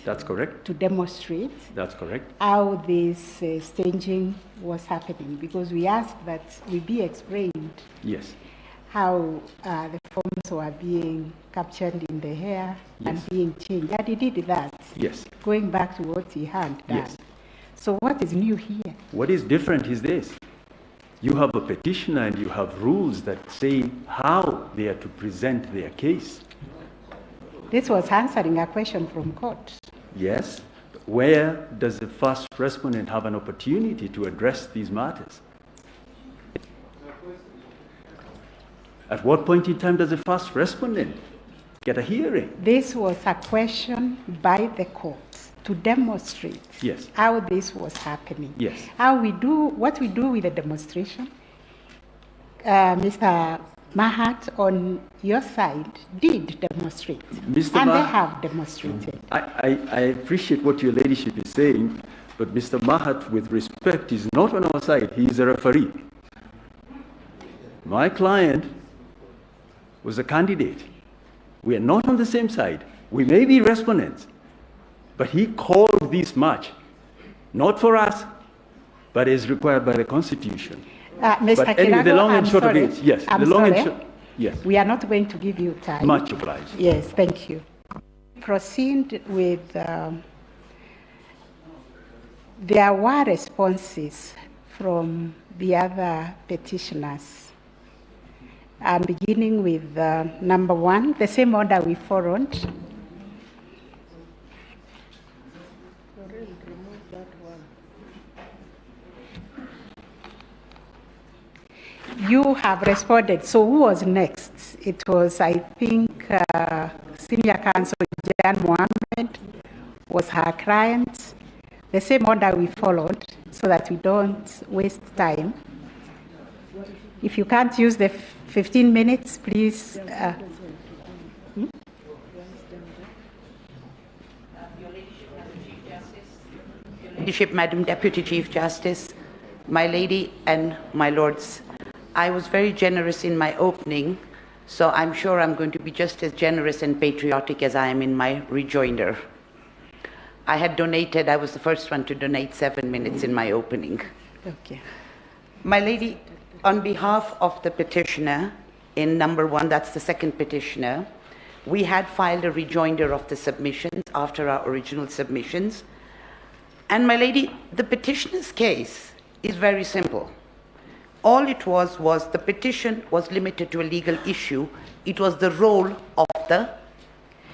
That's correct. To demonstrate. That's correct. How this staging was happening, because we asked that we be explained. Yes. How the forms were being captured in the hair, yes, and being changed. And he did that. Yes. Going back to what he had done. Yes. So what is new here? What is different is this. You have a petitioner and you have rules that say how they are to present their case. This was answering a question from court. Yes. Where does the first respondent have an opportunity to address these matters? At what point in time does the first respondent get a hearing? This was a question by the court to demonstrate, yes, how this was happening. Yes. What we do with the demonstration. Mr. Mahat, on your side, did demonstrate. They have demonstrated. I appreciate what your ladyship is saying, but Mr. Mahat, with respect, is not on our side. He is a referee. My client was a candidate. We are not on the same side. We may be respondents, but he called this match, not for us, but as required by the Constitution. Mr. But anyway, the long and short of it, yes. I'm the long sorry. and short, yes. We are not going to give you time. Much obliged. Yes, thank you. Proceed with, there were responses from the other petitioners. I'm beginning with number 1, the same order we followed. You have responded. So who was next? It was, I think, Senior Counsel Jan Mohammed was her client. The same order we followed so that we don't waste time. If you can't use the 15 minutes, please. Ladyship, Madam Deputy Chief Justice, my lady and my lords, I was very generous in my opening, so I'm sure I'm going to be just as generous and patriotic as I am in my rejoinder. I had donated, I was the first one to donate 7 minutes in my opening. Okay. My lady, on behalf of the petitioner, in number 1, that's the second petitioner, we had filed a rejoinder of the submissions after our original submissions. And my lady, the petitioner's case is very simple. All it was the petition was limited to a legal issue. It was the role of the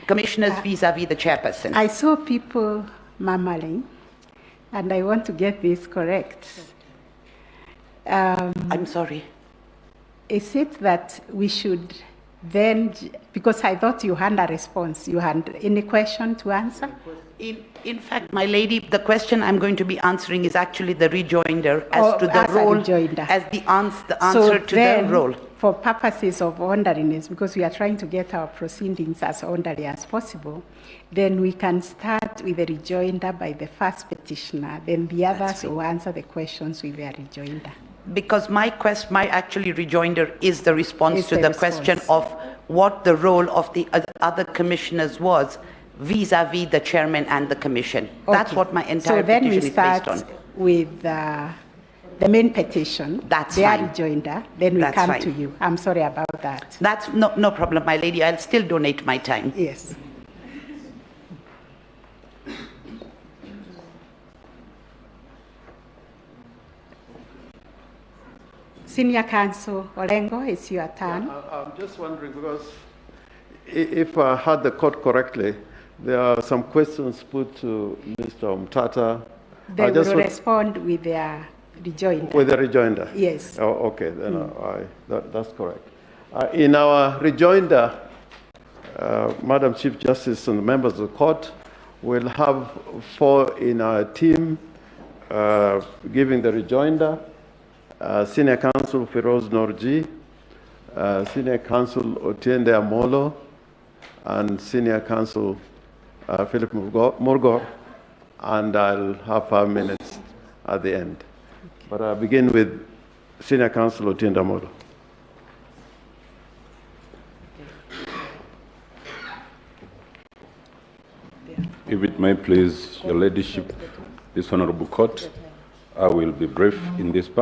commissioners vis-a-vis the chairperson. I saw people murmuring, and I want to get this correct. I'm sorry. Is it that we should then, because I thought you had a response, you had any question to answer? In fact, my lady, the question I'm going to be answering is actually the rejoinder as to the role, as the answer to the role. For purposes of orderliness, because we are trying to get our proceedings as orderly as possible, then we can start with the rejoinder by the first petitioner, then the others will answer the questions with their rejoinder. Because my actually rejoinder is the response to the question of what the role of the other commissioners was vis-a-vis the chairman and the commission. Okay. That's what my entire petition is based on. So then we start with the main petition. That's their fine. Rejoinder, then we come to you. I'm sorry about that. That's no problem, my lady. I'll still donate my time. Yes. Senior Counsel Orengo, it's your turn. I'm just wondering, because if I heard the court correctly, there are some questions put to Mr. Mtata. They will respond with their rejoinder. With the rejoinder? Yes. Oh, okay, then that's correct. In our rejoinder, Madam Chief Justice and the members of the court will have 4 in our team giving the rejoinder. Senior Counsel Firoz Norji, Senior Counsel Otiende Amollo, and Senior Counsel Philip Murgor, and I'll have 5 minutes at the end. But I'll begin with Senior Counsel Otiende Amollo. If it may please your ladyship, this honorable court, I will be brief in this part.